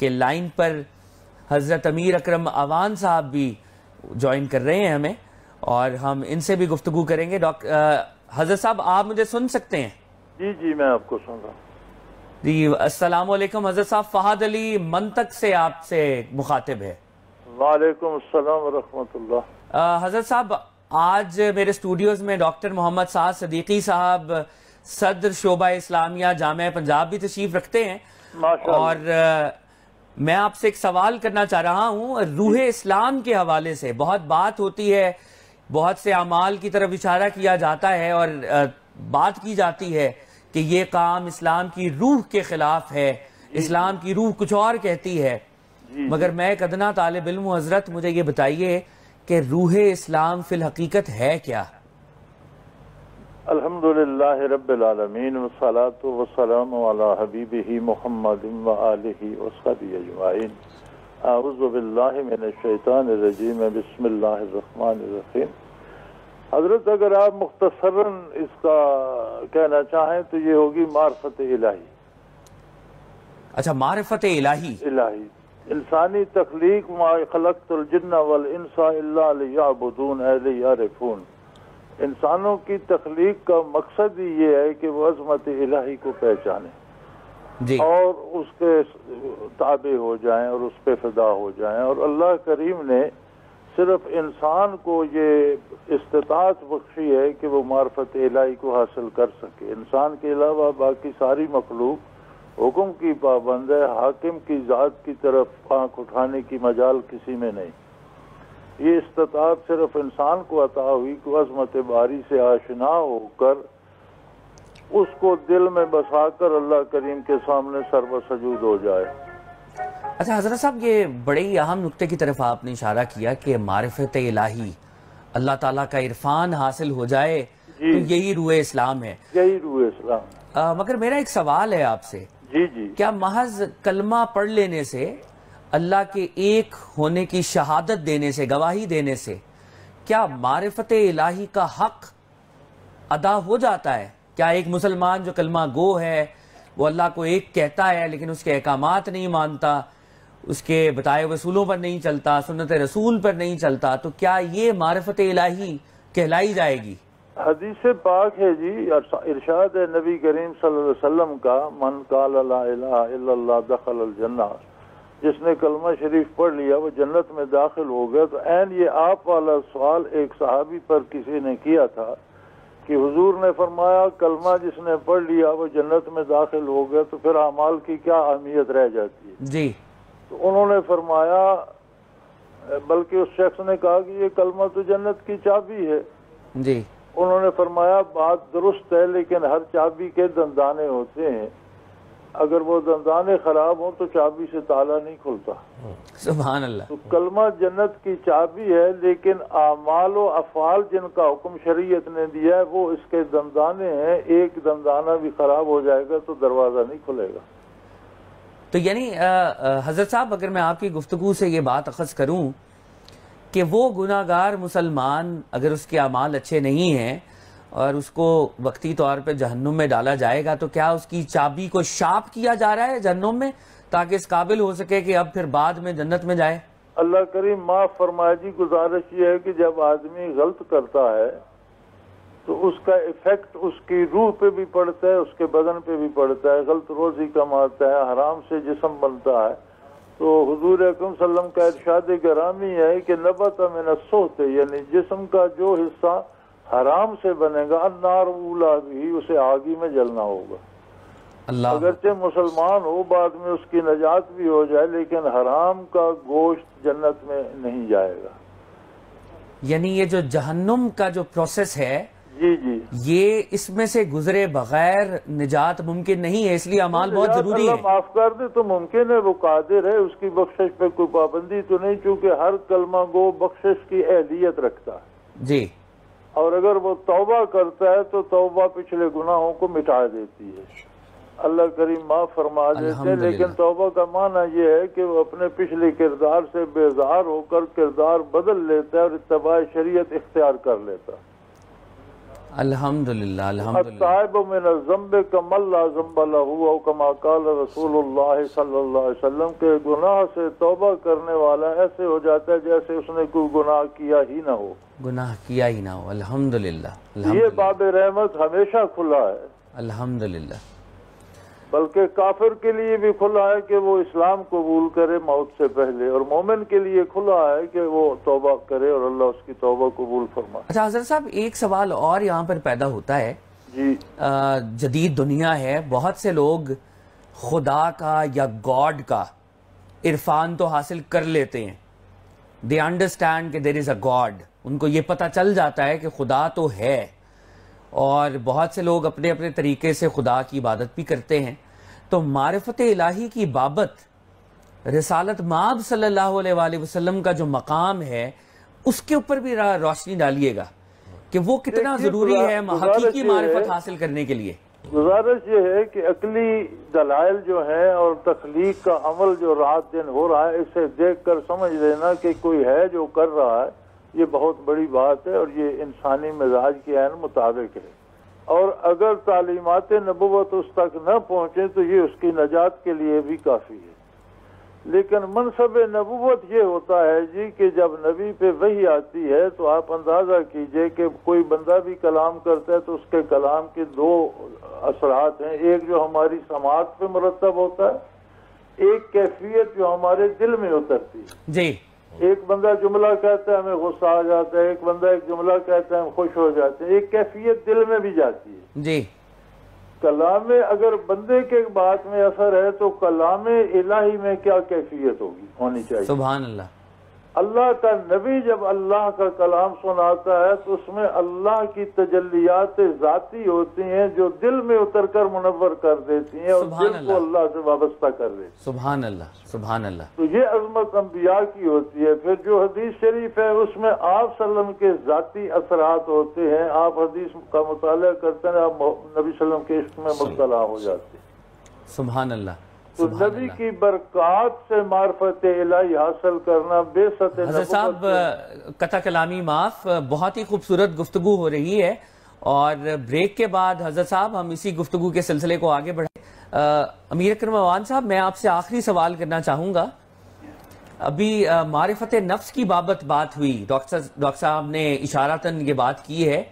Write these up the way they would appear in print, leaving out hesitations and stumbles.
کہ لائن پر حضرت امیر اکرم اوان صاحب بھی جوائن کر رہے ہیں ہمیں، اور ہم ان سے بھی گفتگو کریں گے۔ حضرت صاحب آپ مجھے سن سکتے ہیں؟ جی میں آپ کو سن رہا ہوں۔ جی السلام علیکم حضرت صاحب، فہد علی منطق سے آپ سے مخاطب ہے۔ وعلیکم السلام ورحمۃ اللہ۔ حضرت صاحب آج میرے اسٹوڈیوز میں ڈاکٹر محمد سعد صدیقی صاحب، صدر شعبہ اسلامیہ جامعہ پنجاب بھی تشریف رکھتے ہیں، اور میں آپ سے ایک سوال کرنا چاہ رہا ہوں روح اسلام کے حوالے سے۔ بہت بات ہوتی ہے، بہت سے اعمال کی طرف اشارہ کیا جاتا ہے اور بات کی جاتی ہے کہ یہ کام اسلام کی روح کے خلاف ہے، اسلام کی روح کچھ اور کہتی ہے، مگر میں ایک ادنا طالب علم ہوں حضرت، مجھے یہ بتائیے کہ روح اسلام فی الحقیقت ہے کیا؟ الحمدللہ رب العالمین والصلاة والسلام علی حبیبہ محمد وآلہ وصحبہ اجمعین۔ اعوذ باللہ من الشیطان الرجیم، بسم اللہ الرحمن الرحیم۔ حضرت اگر آپ مختصراً اس کا کہنا چاہیں تو یہ ہوگی معرفت الہی۔ اچھا، معرفت الہی۔ انسانی تخلیق، ما خلقت الجن والانس الا لیعبدون اے لیعرفون۔ انسانوں کی تخلیق کا مقصد ہی یہ ہے کہ وہ عظمت الہی کو پہچانیں اور اس کے تابع ہو جائیں اور اس پہ فدا ہو جائیں، اور اللہ کریم نے صرف انسان کو یہ استطاعت بخشی ہے کہ وہ معرفت الہی کو حاصل کر سکے۔ انسان کے علاوہ باقی ساری مخلوق حکم کی پابند ہے، حاکم کی ذات کی طرف آنکھ اٹھانے کی مجال کسی میں نہیں۔ یہ استطاعت صرف انسان کو عطا ہوئی کہ عظمت باری سے آشنا ہو کر اس کو دل میں بسا کر اللہ کریم کے سامنے سر بسجود ہو جائے۔ اچھا حضرت صاحب، یہ بڑے ہی اہم نقطے کی طرف آپ نے اشارہ کیا کہ معرفت الہی، اللہ تعالیٰ کا عرفان حاصل ہو جائے، تو یہی روح اسلام ہے۔ یہی روح اسلام ہے۔ مگر میرا ایک سوال ہے آپ سے، کیا محض کلمہ پڑھ لینے سے، اللہ کے ایک ہونے کی شہادت دینے سے، گواہی دینے سے، کیا معرفت الہی کا حق ادا ہو جاتا ہے؟ کیا ایک مسلمان جو کلمہ گو ہے، وہ اللہ کو ایک کہتا ہے لیکن اس کے احکامات نہیں مانتا، اس کے بتائے اصولوں پر نہیں چلتا، سنت رسول پر نہیں چلتا، تو کیا یہ معرفت الہی کہلائی جائے گی؟ حدیث پاک ہے جی، ارشاد ہے نبی کریم صلی اللہ علیہ وسلم کا، من قال لا الہ الا اللہ دخل الجنہ، جس نے کلمہ شریف پڑھ لیا وہ جنت میں داخل ہو گیا۔ تو عین یہ آپ والا سوال ایک صحابی پر کسی نے کیا تھا کہ حضور نے فرمایا کلمہ جس نے پڑھ لیا وہ جنت میں داخل ہو گیا، تو پھر اعمال کی کیا اہمیت رہ جاتی ہے؟ جی، تو انہوں نے فرمایا، بلکہ اس شخص نے کہا کہ یہ کلمہ تو جنت کی چابی ہے۔ جی، انہوں نے فرمایا بات درست ہے، لیکن ہر چابی کے دندانے ہوتے ہیں، اگر وہ دندانے خراب ہوں تو چابی سے تالا نہیں کھلتا۔ سبحان اللہ۔ تو کلمہ جنت کی چابی ہے، لیکن اعمال و افعال جن کا حکم شریعت نے دیا ہے وہ اس کے دندانے ہیں، ایک دندانہ بھی خراب ہو جائے گا تو دروازہ نہیں کھلے گا۔ تو یعنی حضرت صاحب، اگر میں آپ کی گفتگو سے یہ بات اخذ کروں کہ وہ گناہگار مسلمان اگر اس کے اعمال اچھے نہیں ہیں اور اس کو وقتی طور پہ جہنم میں ڈالا جائے گا، تو کیا اس کی چابی کو شارپ کیا جا رہا ہے جہنم میں تاکہ اس قابل ہو سکے کہ اب پھر بعد میں جنت میں جائے؟ اللہ کریم معاف فرمائے جی، گزارش یہ ہے کہ جب آدمی غلط کرتا ہے تو اس کا ایفیکٹ اس کی روح پہ بھی پڑتا ہے، اس کے بدن پہ بھی پڑتا ہے۔ غلط روزی کماتا ہے، حرام سے جسم بنتا ہے، تو حضور اکرم صلی اللہ علیہ وسلم کا ارشاد گرامی ہے کہ نبت من السحت، یعنی جسم کا جو حصہ حرام سے بنے گا، النار اولا بھی، اسے آگی میں جلنا ہوگا۔ اگرچہ مسلمان ہو، بعد میں اس کی نجات بھی ہو جائے، لیکن حرام کا گوشت جنت میں نہیں جائے گا۔ یعنی یہ جو جہنم کا جو پروسیس ہے، جی یہ اس میں سے گزرے بغیر نجات ممکن نہیں ہے، اس لیے اعمال بہت ضروری ہے۔ اللہ معاف کر دے تو ممکن ہے، وہ قادر ہے، اس کی بخشش پہ کوئی پابندی تو نہیں، چونکہ ہر کلمہ گو بخشش کی اہلیت رکھتا ہے۔ جی، اور اگر وہ توبہ کرتا ہے تو توبہ پچھلے گناہوں کو مٹا دیتی ہے، اللہ کریم معاف فرما دیتے ہیں۔ لیکن توبہ کا معنی یہ ہے کہ وہ اپنے پچھلے کردار سے بیزار ہو کر کردار بدل لیتا ہے اور اتباع شریعت اختیار کر لیتا ہے۔ الحمدللہ الحمدللہ. التائب من الذنب کمن لا ذنب لہ او کما قال رسول اللہ صلی اللہ علیہ وسلم کہ گناہ سے توبہ کرنے والا ایسے ہو جاتا ہے جیسے اس نے کوئی گناہ کیا ہی نہ ہو. گناہ کیا ہی نہ ہو. الحمدللہ. یہ باب رحمت ہمیشہ کھلا ہے. الحمدللہ. بلکہ کافر کے لیے بھی کھلا ہے کہ وہ اسلام قبول کرے موت سے پہلے، اور مومن کے لیے کھلا ہے کہ وہ توبہ کرے اور اللہ اس کی توبہ قبول فرمائے. اچھا حضرت صاحب، ایک سوال اور یہاں پر پیدا ہوتا ہے. جی. جدید دنیا ہے، بہت سے لوگ خدا کا یا گاڈ کا عرفان تو حاصل کر لیتے ہیں. دے انڈرسٹینڈ کہ دیر از اے گاڈ. ان کو یہ پتہ چل جاتا ہے کہ خدا تو ہے، اور بہت سے لوگ اپنے اپنے طریقے سے خدا کی عبادت بھی کرتے ہیں. تو معرفت الہی کی بابت رسالت مآب صلی اللہ علیہ وآلہ وسلم کا جو مقام ہے اس کے اوپر بھی روشنی ڈالیے گا کہ وہ کتنا ضروری ہے حقیقی معرفت حاصل کرنے کے لیے. گزارش یہ ہے کہ عقلی دلائل جو ہیں اور تخلیق کا عمل جو رات دن ہو رہا ہے، اسے دیکھ کر سمجھ لینا کہ کوئی ہے جو کر رہا ہے. یہ بہت بڑی بات ہے اور یہ انسانی مزاج کے عین مطابق ہے. اور اگر تعلیمات نبوت اس تک نہ پہنچے تو یہ اس کی نجات کے لیے بھی کافی ہے. لیکن منصب نبوت یہ ہوتا ہے جی کہ جب نبی پہ وحی آتی ہے تو آپ اندازہ کیجئے کہ کوئی بندہ بھی کلام کرتا ہے تو اس کے کلام کے دو اثرات ہیں. ایک جو ہماری سماعت پہ مرتب ہوتا ہے، ایک کیفیت جو ہمارے دل میں اترتی ہے. جی. ایک بندہ جملہ کہتا ہے ہمیں غصہ آ جاتا ہے، ایک بندہ ایک جملہ کہتا ہے ہم خوش ہو جاتے ہیں. ایک کیفیت دل میں بھی جاتی ہے. جی. کلام اگر بندے کے بات میں اثر ہے تو کلام الہی میں کیا کیفیت ہونی چاہیے. سبحان اللہ. اللہ کا نبی جب اللہ کا کلام سناتا ہے تو اس میں اللہ کی تجلیات ذاتی ہوتی ہیں جو دل میں اتر کر منور کر دیتی ہیں اور دل کو اللہ سے وابستہ کر دیتی ہیں. سبحان اللہ. سبحان اللہ. تو یہ عظمت انبیاء کی ہوتی ہے. پھر جو حدیث شریف ہے اس میں آپ صلی اللہ علیہ وسلم کے ذاتی اثرات ہوتے ہیں. آپ حدیث کا مطالعہ کرتے ہیں، آپ نبی صلی اللہ علیہ وسلم کے عشق میں مبتلا ہو جاتے ہیں. سبحان اللہ. تو نبی کی برکات سے معرفت الہی حاصل کرنا بے ست. حضرت صاحب قطع کلامی معاف، بہت ہی خوبصورت گفتگو ہو رہی ہے، اور بریک کے بعد حضرت صاحب ہم اسی گفتگو کے سلسلے کو آگے بڑھائیں. امیر اکرم اوان صاحب، میں آپ سے آخری سوال کرنا چاہوں گا. ابھی معرفت نفس کی بات ہوئی، ڈاکٹر صاحب نے اشارتاً یہ بات کی ہے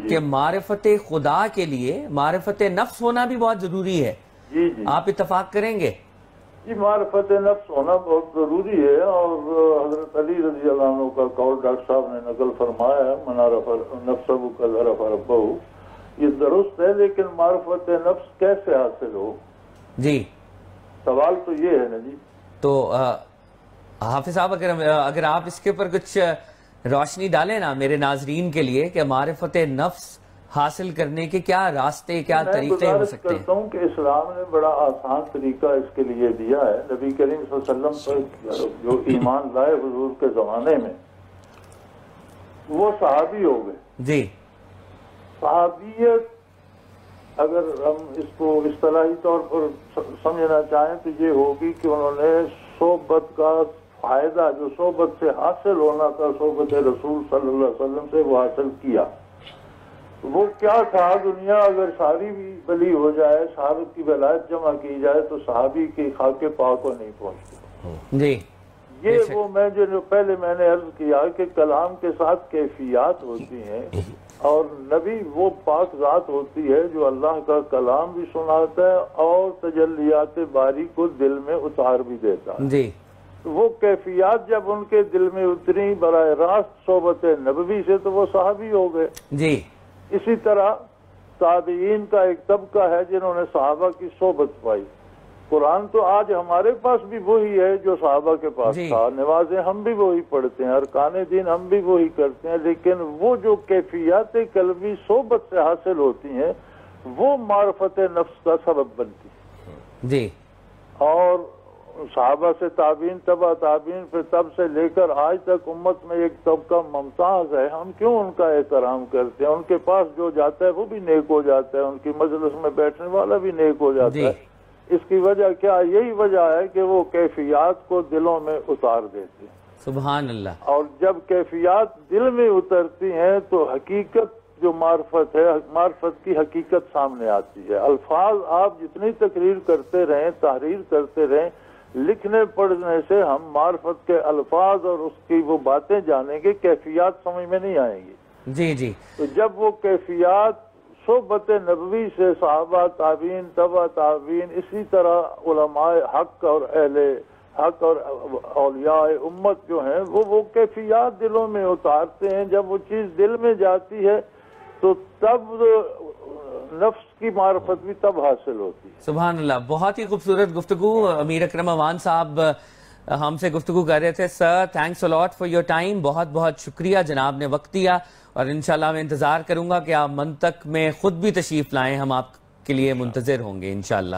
کہ معرفت خدا کے لیے معرفت نفس ہونا بھی بہت ضروری ہے. جی جی. آپ اتفاق کریں گے؟ جی، معرفت نفس ہونا بہت ضروری ہے، اور حضرت علی رضی اللہ عنہ کا قول ڈاکٹر صاحب نے نقل فرمایا ہے، من عرف نفسہ قد عرف ربہ. یہ درست ہے، لیکن معرفت نفس کیسے حاصل ہو؟ جی، سوال تو یہ ہے نا جی. تو حافظ صاحب اگر آپ اس کے اوپر کچھ روشنی ڈالیں نا میرے ناظرین کے لیے کہ معرفت نفس حاصل کرنے کے کیا راستے، کیا طریقے ہو سکتے ہیں. میں کرتا ہوں کہ اسلام نے بڑا آسان طریقہ اس کے لیے دیا ہے. نبی کریم صلی اللہ علیہ وسلم پر جو ایمان لائے حضور کے زمانے میں وہ صحابی ہو گئے. جی. صحابیت اگر ہم اس کو اصطلاحی طور پر سمجھنا چاہیں تو یہ ہوگی کہ انہوں نے صحبت کا فائدہ جو صحبت سے حاصل ہونا تھا، صحبت رسول صلی اللہ علیہ وسلم سے وہ حاصل کیا. وہ کیا تھا؟ دنیا اگر ساری بھی بلی ہو جائے، صحابت کی ولایت جمع کی جائے تو صحابی کی خاک پاک کو نہیں پہنچتی. جی. یہ وہ جو پہلے میں نے عرض کیا کہ کلام کے ساتھ کیفیات ہوتی ہیں، اور نبی وہ پاک ذات ہوتی ہے جو اللہ کا کلام بھی سناتا ہے اور تجلیات باری کو دل میں اتار بھی دیتا ہے. جی. وہ کیفیات جب ان کے دل میں اتری براہ راست صحبت نبوی سے تو وہ صحابی ہو گئے. جی. اسی طرح تابعین کا ایک طبقہ ہے جنہوں نے صحابہ کی صحبت پائی. قرآن تو آج ہمارے پاس بھی وہی ہے جو صحابہ کے پاس تھا. نمازیں ہم بھی وہی پڑھتے ہیں، ارکان دین ہم بھی وہی کرتے ہیں، لیکن وہ جو کیفیات قلبی صحبت سے حاصل ہوتی ہیں وہ معرفت نفس کا سبب بنتی ہے. جی. اور صحابہ سے تابعین، تبع تابعین، پھر تب سے لے کر آج تک امت میں ایک طبقہ ممتاز ہے. ہم کیوں ان کا احترام کرتے ہیں؟ ان کے پاس جو جاتا ہے وہ بھی نیک ہو جاتا ہے، ان کی مجلس میں بیٹھنے والا بھی نیک ہو جاتا ہے. اس کی وجہ کیا؟ یہی وجہ ہے کہ وہ کیفیات کو دلوں میں اتار دیتے ہیں. سبحان اللہ. اور جب کیفیات دل میں اترتی ہیں تو حقیقت جو معرفت ہے، معرفت کی حقیقت سامنے آتی ہے۔ الفاظ آپ جتنی تقریر کرتے رہیں، تحریر کرتے رہیں، لکھنے پڑھنے سے ہم معرفت کے الفاظ اور اس کی وہ باتیں جانیں گے، کیفیات سمجھ میں نہیں آئیں گی۔ جی جی، تو جب وہ کیفیات صحبت نبوی سے صحابہ، تابعین، تبع تابعین، اسی طرح علماء حق اور اہل حق اور اولیاء امت جو ہیں وہ کیفیات دلوں میں اتارتے ہیں۔ جب وہ چیز دل میں جاتی ہے تو تب نفس کی معرفت بھی تب حاصل ہوتی ہے۔ سبحان اللہ، بہت ہی خوبصورت گفتگو۔ امیر اکرم اوان صاحب ہم سے گفتگو کر رہے تھے۔ Sir, thanks a lot for your time, بہت بہت شکریہ، جناب نے وقت دیا، اور انشاءاللہ میں انتظار کروں گا کہ آپ منطق میں خود بھی تشریف لائیں، ہم آپ کے لیے منتظر ہوں گے انشاءاللہ۔